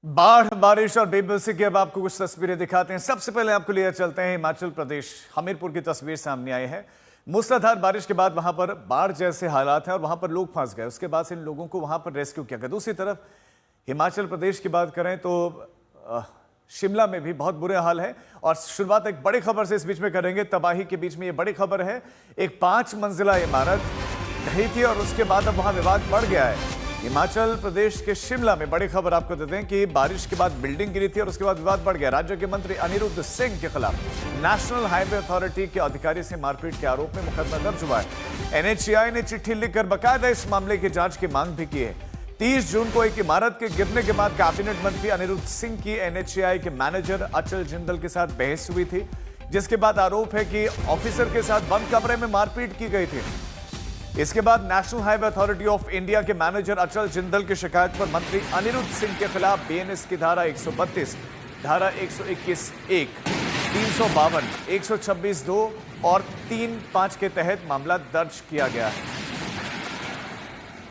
बाढ़, बारिश और बेबसी की अब आपको कुछ तस्वीरें दिखाते हैं। सबसे पहले आपको लिए चलते हैं हिमाचल प्रदेश, हमीरपुर की तस्वीर सामने आई है। मूसलाधार बारिश के बाद वहां पर बाढ़ जैसे हालात हैं और वहां पर लोग फंस गए। उसके बाद से इन लोगों को वहां पर रेस्क्यू किया गया। दूसरी तरफ हिमाचल प्रदेश की बात करें तो शिमला में भी बहुत बुरे हाल है। और शुरुआत एक बड़ी खबर से इस बीच में करेंगे। तबाही के बीच में ये बड़ी खबर है। एक 5 मंजिला इमारत ढही थी और उसके बाद अब वहां विवाद बढ़ गया है। हिमाचल प्रदेश के शिमला में बड़ी खबर आपको देते हैं कि बारिश के बाद बिल्डिंग गिरी थी और उसके बाद विवाद बढ़ गया। राज्य के मंत्री अनिरुद्ध सिंह के खिलाफ नेशनल हाईवे अथॉरिटी के अधिकारी से मारपीट के आरोप में मुकदमा दर्ज हुआ है। एनएचएआई ने चिट्ठी लिखकर बकायदा इस मामले की जांच की मांग भी की है। 30 जून को एक इमारत के गिरने के बाद कैबिनेट मंत्री अनिरुद्ध सिंह की एनएचएआई के मैनेजर अचल जिंदल के साथ बहस हुई थी, जिसके बाद आरोप है कि ऑफिसर के साथ बंद कमरे में मारपीट की गई थी। इसके बाद national highway authority of India के मैनेजर अचल जिंदल की शिकायत पर मंत्री अनिरुद्ध सिंह के खिलाफ बीएनएस की धारा 132, धारा 121(1), 352, 126(2) और 3(5) के तहत मामला दर्ज किया गया है।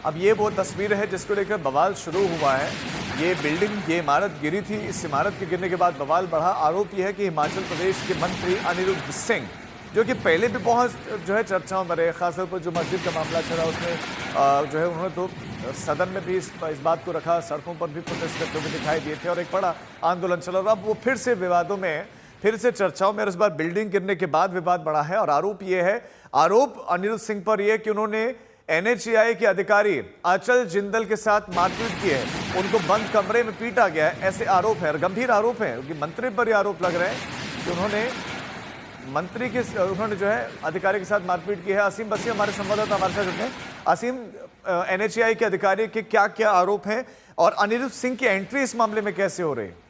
अब ये वो तस्वीर है जिसको लेकर बवाल शुरू हुआ है। ये बिल्डिंग, ये इमारत गिरी थी। इस इमारत के गिरने के बाद बवाल बढ़ा। आरोप यह है कि हिमाचल प्रदेश के मंत्री अनिरुद्ध सिंह, जो कि पहले भी बहुत जो है चर्चाओं में रहे, खासतौर पर जो मस्जिद का मामला चला उसमें जो है उन्होंने तो सदन में भी इस बात को रखा, सड़कों पर भी प्रोटेस्ट करते हुए दिखाई दिए थे और एक बड़ा आंदोलन चला। और अब वो फिर से विवादों में, फिर से चर्चाओं में, इस बार बिल्डिंग गिरने के बाद विवाद बढ़ा है। और आरोप अनिरुद्ध सिंह पर यह कि उन्होंने एनएचएआई के अधिकारी अचल जिंदल के साथ मारपीट की है, उनको बंद कमरे में पीटा गया है, ऐसे आरोप है और गंभीर आरोप है क्योंकि मंत्री पर यह आरोप लग रहे हैं कि उन्होंने जो है अधिकारी के साथ मारपीट की है। असीम बसी हमारे संवाददाता हमारे साथ जुड़े हैं। असीम, एनएचएआई के अधिकारी के क्या क्या आरोप हैं और अनिरुद्ध सिंह की एंट्री इस मामले में कैसे हो रही है?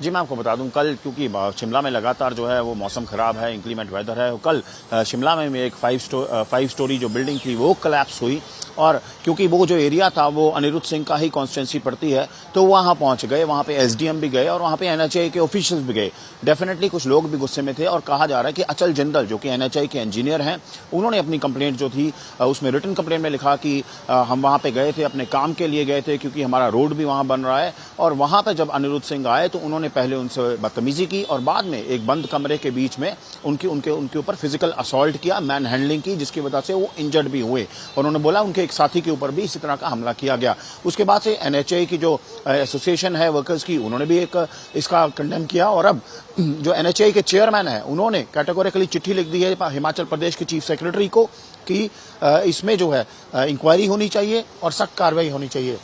जी, मैं आपको बता दूं, कल क्योंकि शिमला में लगातार जो है वो मौसम खराब है, इंक्लीमेंट वेदर है, कल शिमला में एक 5 स्टोरी जो बिल्डिंग थी वो कोलैप्स हुई। और क्योंकि वो जो एरिया था वो अनिरुद्ध सिंह का ही कॉन्स्टिट्यूंसी पड़ती है, तो वहां पहुंच गए, वहां पे एसडीएम भी गए और वहां पे एनएचएआई के ऑफिशियल्स भी गए। डेफिनेटली कुछ लोग भी गुस्से में थे और कहा जा रहा है कि अचल जिंदल, जो कि एनएचएआई के इंजीनियर हैं, उन्होंने अपनी कंप्लेंट जो थी उसमें रिटन कंप्लेंट में लिखा कि हम वहां पे गए थे, अपने काम के लिए गए थे क्योंकि हमारा रोड भी वहां बन रहा है। और वहां पर जब अनिरुद्ध सिंह आए तो उन्होंने पहले उनसे बदतमीजी की और बाद में एक बंद कमरे के बीच में उनके ऊपर फिजिकल असॉल्ट किया, मैन हैंडलिंग की, जिसकी वजह से वो इंजर्ड भी हुए। और उन्होंने बोला उनके एक साथी के ऊपर भी इसी तरह का हमला किया गया। उसके बाद से एनएचएआई की जो एसोसिएशन है वर्कर्स की, उन्होंने भी एक इसका कंडेम किया। और अब जो एनएचएआई के चेयरमैन है, उन्होंने कैटेगोरिकली चिट्ठी लिख दी है हिमाचल प्रदेश के चीफ सेक्रेटरी को कि इसमें जो है इंक्वायरी होनी चाहिए और सख्त कार्रवाई होनी चाहिए।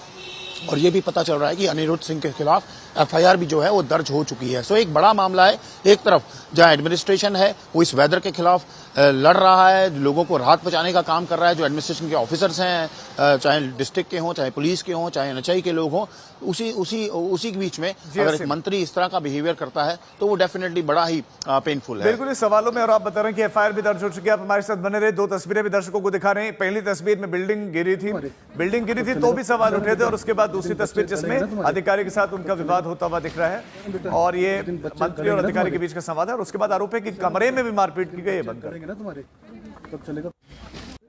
और ये भी पता चल रहा है कि अनिरुद्ध सिंह के खिलाफ एफआईआर भी जो है वो दर्ज हो चुकी है। सो एक बड़ा मामला है। एक तरफ जहां एडमिनिस्ट्रेशन है वो इस वेदर के खिलाफ लड़ रहा है, लोगों को राहत पहुंचाने का काम कर रहा है। जो एडमिनिस्ट्रेशन के ऑफिसर्स हैं, चाहे डिस्ट्रिक्ट के हों, चाहे पुलिस के हों, चाहे एनएचएआई के लोग हों, उसी के बीच में अगर एक मंत्री इस तरह का बिहेवियर करता है तो वो डेफिनेटली बड़ा ही पेनफुल है। बिल्कुल इस सवालों में। और आप बता रहे हैं कि एफआईआर भी दर्ज हो चुकी है। आप हमारे साथ बने रहे। 2 तस्वीरें भी दर्शकों को दिखा रहे हैं। पहली तस्वीर में बिल्डिंग गिरी थी तो भी सवाल उठे थे और उसके बाद दूसरी तस्वीर जिसमें अधिकारी के साथ उनका विवाद होता हुआ दिख रहा है और ये मंत्री और अधिकारी के बीच का संवाद है। और उसके बाद आरोप है कि कमरे में भी मारपीट की गई है। बंद करेंगे ना तुम्हारे, कब चलेगा?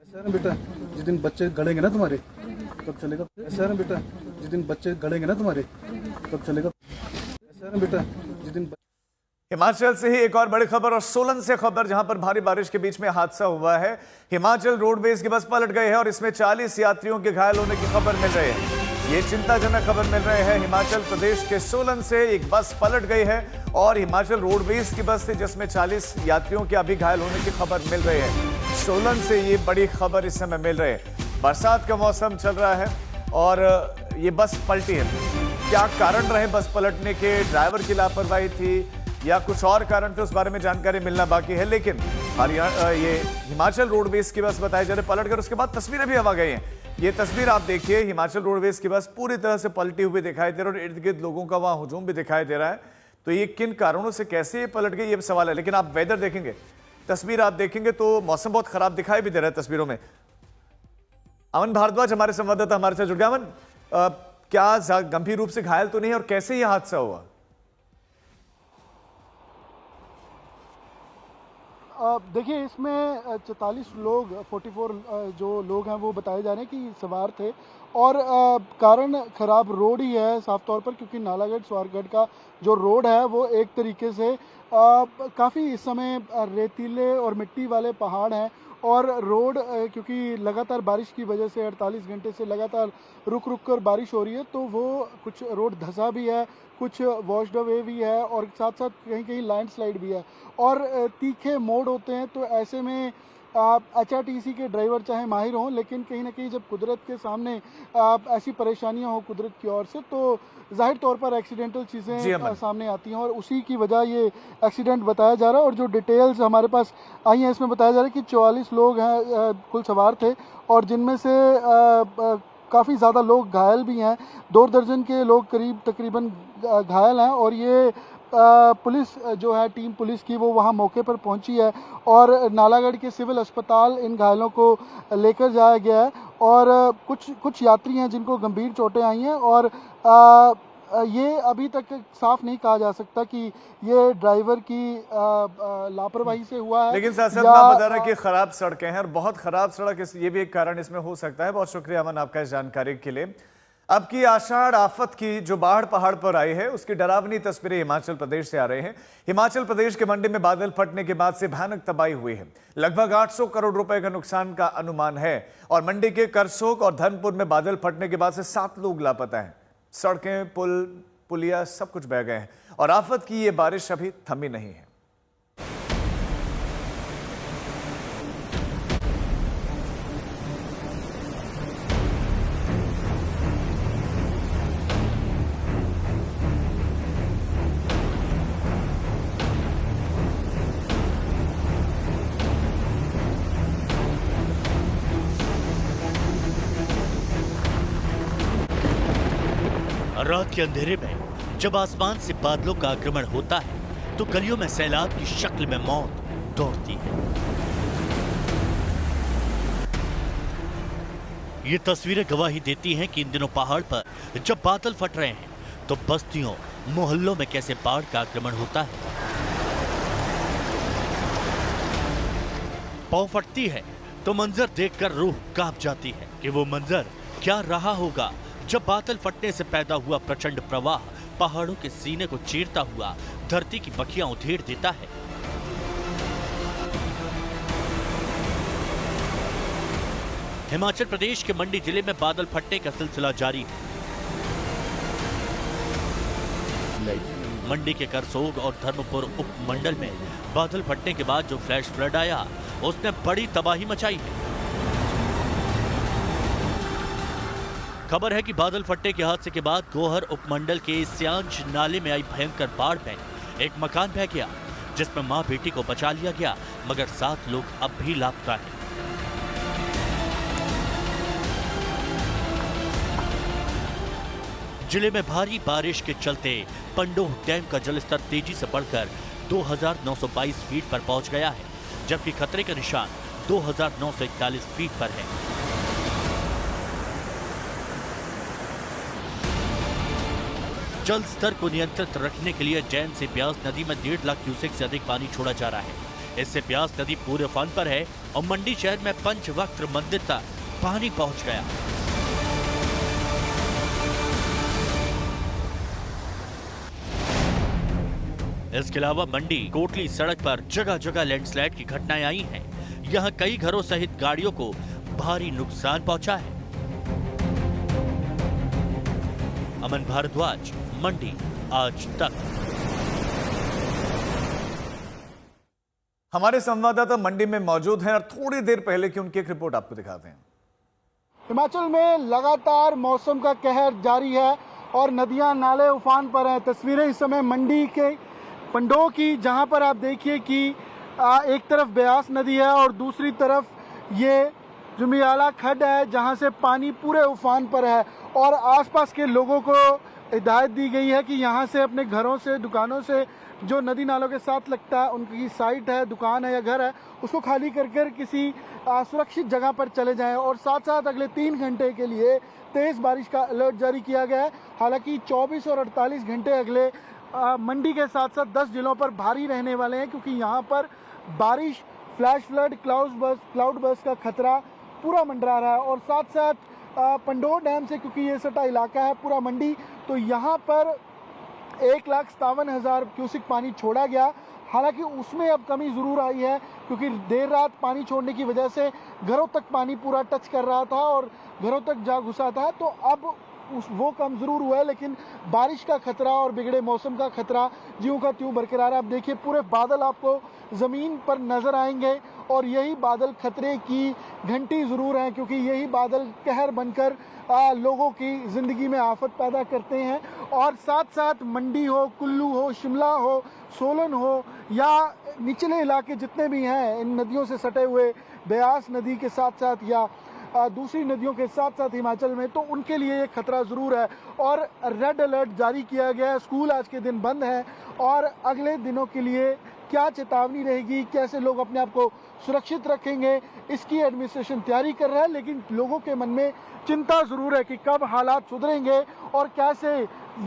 ऐसा है बेटा, जिस दिन बच्चे गड़ेंगे ना तुम्हारे, कब चलेगा? ऐसा है बेटा, जिस दिन बच्चे गड़ेंगे ना तुम्हारे, कब चलेगा? ऐसा है बेटा, जिस दिन। हिमाचल से ही एक और बड़ी खबर और सोलन से खबर, जहां पर भारी बारिश के बीच में हादसा हुआ है। हिमाचल रोडवेज की बस पलट गई है और इसमें 40 यात्रियों के घायल होने की खबर मिल रही है। ये चिंताजनक खबर मिल रही है। हिमाचल प्रदेश के सोलन से एक बस पलट गई है और हिमाचल रोडवेज की बस थी जिसमें 40 यात्रियों के अभी घायल होने की खबर मिल रही है। सोलन से ये बड़ी खबर इस समय मिल रही है। बरसात का मौसम चल रहा है और ये बस पलटी है। क्या कारण रहे बस पलटने के? ड्राइवर की लापरवाही थी या कुछ और कारण थे, उस बारे में जानकारी मिलना बाकी है। लेकिन ये हिमाचल रोडवेज की बस बताई जा रही पलट कर, उसके बाद तस्वीरें भी हवा गई हैं। ये तस्वीर आप देखिए, हिमाचल रोडवेज की बस पूरी तरह से पलटी हुई दिखाई दे रही है और इर्द गिर्द लोगों का वहां हुजूम भी दिखाई दे रहा है। तो ये किन कारणों से कैसे ये पलट गई, ये सवाल है। लेकिन आप वेदर देखेंगे, तस्वीर आप देखेंगे तो मौसम बहुत खराब दिखाई भी दे रहा है तस्वीरों में। अमन भारद्वाज हमारे संवाददाता हमारे साथ जुड़ गया। अमन, क्या गंभीर रूप से घायल तो नहीं और कैसे यह हादसा हुआ? देखिए इसमें 44 लोग 44 जो लोग हैं वो बताए जा रहे हैं कि सवार थे और कारण ख़राब रोड ही है साफ तौर पर, क्योंकि नालागढ़ स्वारगढ़ का जो रोड है वो एक तरीके से काफ़ी इस समय रेतीले और मिट्टी वाले पहाड़ हैं और रोड क्योंकि लगातार बारिश की वजह से 48 घंटे से लगातार रुक रुक कर बारिश हो रही है, तो वो कुछ रोड धंसा भी है, कुछ वॉश्ड अवे भी है और साथ साथ कहीं कहीं लैंडस्लाइड भी है और तीखे मोड़ होते हैं। तो ऐसे में HRTC के ड्राइवर चाहे माहिर हों, लेकिन कहीं ना कहीं जब कुदरत के सामने ऐसी परेशानियां हो कुदरत की ओर से, तो जाहिर तौर पर एक्सीडेंटल चीज़ें सामने आती हैं और उसी की वजह ये एक्सीडेंट बताया जा रहा है। और जो डिटेल्स हमारे पास आई हैं इसमें बताया जा रहा है कि 44 लोग हैं कुल सवार थे और जिनमें से काफ़ी ज़्यादा लोग घायल भी हैं, 2 दर्जन के लोग करीब तकरीबन घायल हैं और ये पुलिस जो है टीम पुलिस की वो वहाँ मौके पर पहुंची है और नालागढ़ के सिविल अस्पताल इन घायलों को लेकर जाया गया है और कुछ यात्री हैं जिनको गंभीर चोटें आई हैं और ये अभी तक साफ नहीं कहा जा सकता कि ये ड्राइवर की लापरवाही से हुआ है। लेकिन साथ साथ आप बता रहे हैं कि खराब सड़कें हैं और बहुत खराब सड़क ये भी एक कारण इसमें हो सकता है। बहुत शुक्रिया अमन आपका इस जानकारी के लिए। अब की आषाढ़ आफत की जो बाढ़ पहाड़ पर आई है उसकी डरावनी तस्वीरें हिमाचल प्रदेश से आ रही हैं। हिमाचल प्रदेश के मंडी में बादल फटने के बाद से भयानक तबाही हुई है। लगभग 800 करोड़ रुपए का नुकसान का अनुमान है और मंडी के करसोग और धनपुर में बादल फटने के बाद से 7 लोग लापता हैं। सड़कें, पुलिया सब कुछ बह गए हैं और आफत की ये बारिश अभी थमी नहीं है। रात के अंधेरे में जब आसमान से बादलों का आक्रमण होता है तो गलियों में सैलाब की शक्ल में मौत दौड़ती है। ये तस्वीरें गवाही देती हैं कि इन दिनों पहाड़ पर जब बादल फट रहे हैं तो बस्तियों मोहल्लों में कैसे बाढ़ का आक्रमण होता है। पांव फटती है तो मंजर देखकर रूह कांप जाती है कि वो मंजर क्या रहा होगा जब बादल फटने से पैदा हुआ प्रचंड प्रवाह पहाड़ों के सीने को चीरता हुआ धरती की बखियां उधेड़ देता है। हिमाचल प्रदेश के मंडी जिले में बादल फटने का सिलसिला जारी है। मंडी के करसोग और धर्मपुर उपमंडल में बादल फटने के बाद जो फ्लैश फ्लड आया उसने बड़ी तबाही मचाई है। खबर है कि बादल फटने के हादसे के बाद गोहर उपमंडल के स्यांज नाले में आई भयंकर बाढ़ में एक मकान बह गया जिसमें मां बेटी को बचा लिया गया, मगर 7 लोग अब भी लापता हैं। जिले में भारी बारिश के चलते पंडोह डैम का जलस्तर तेजी से बढ़कर 2922 फीट पर पहुंच गया है, जबकि खतरे का निशान 2941 फीट पर है। जल स्तर को नियंत्रित रखने के लिए जैन से ब्यास नदी में 1.5 लाख क्यूसेक से अधिक पानी छोड़ा जा रहा है। इससे ब्यास नदी पूरे उफान पर है और मंडी शहर में पंचवक्त्र मंदिर तक पानी पहुंच गया। इसके अलावा मंडी कोटली सड़क पर जगह जगह लैंडस्लाइड की घटनाएं आई हैं। यहां कई घरों सहित गाड़ियों को भारी नुकसान पहुंचा है। अमन भारद्वाज, मंडी आज तक। हमारे संवाददाता मंडी में मौजूद हैं और थोड़ी देर पहले की उनकी एक रिपोर्ट आपको दिखाते हैं। हिमाचल में लगातार मौसम का कहर जारी है और नदियां नाले उफान पर हैं। तस्वीरें इस समय मंडी के पंडोह की, जहां पर आप देखिए कि एक तरफ ब्यास नदी है और दूसरी तरफ ये जुमियाला खड्ड है जहां से पानी पूरे उफान पर है और आसपास के लोगों को हिदायत दी गई है कि यहाँ से अपने घरों से, दुकानों से जो नदी नालों के साथ लगता है, उनकी साइट है, दुकान है या घर है, उसको खाली कर किसी सुरक्षित जगह पर चले जाएं और साथ साथ अगले 3 घंटे के लिए तेज़ बारिश का अलर्ट जारी किया गया है। हालांकि 24 और 48 घंटे अगले मंडी के साथ साथ 10 जिलों पर भारी रहने वाले हैं, क्योंकि यहाँ पर बारिश, फ्लैश फ्लड, क्लाउड बर्स्ट का खतरा पूरा मंडरा रहा है। और साथ साथ पंडोर डैम से, क्योंकि ये सटा इलाका है पूरा मंडी, तो यहाँ पर 1,57,000 क्यूसिक पानी छोड़ा गया। हालांकि उसमें अब कमी ज़रूर आई है, क्योंकि देर रात पानी छोड़ने की वजह से घरों तक पानी पूरा टच कर रहा था और घरों तक जा घुसा था, तो अब वो कम ज़रूर हुआ है। लेकिन बारिश का खतरा और बिगड़े मौसम का खतरा ज्यों का त्यों बरकरार है। अब देखिए पूरे बादल आपको ज़मीन पर नज़र आएंगे और यही बादल खतरे की घंटी ज़रूर हैं, क्योंकि यही बादल कहर बनकर लोगों की ज़िंदगी में आफत पैदा करते हैं। और साथ साथ मंडी हो, कुल्लू हो, शिमला हो, सोलन हो या निचले इलाके जितने भी हैं इन नदियों से सटे हुए, ब्यास नदी के साथ साथ या दूसरी नदियों के साथ साथ हिमाचल में, तो उनके लिए ये खतरा ज़रूर है। और रेड अलर्ट जारी किया गया है। स्कूल आज के दिन बंद है और अगले दिनों के लिए क्या चेतावनी रहेगी, कैसे लोग अपने आप को सुरक्षित रखेंगे, इसकी एडमिनिस्ट्रेशन तैयारी कर रहा है। लेकिन लोगों के मन में चिंता ज़रूर है कि कब हालात सुधरेंगे और कैसे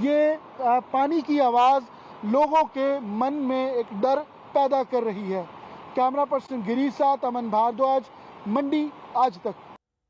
ये पानी की आवाज़ लोगों के मन में एक डर पैदा कर रही है। कैमरा पर्सन गिरीश साथ अमन भारद्वाज, मंडी आज तक।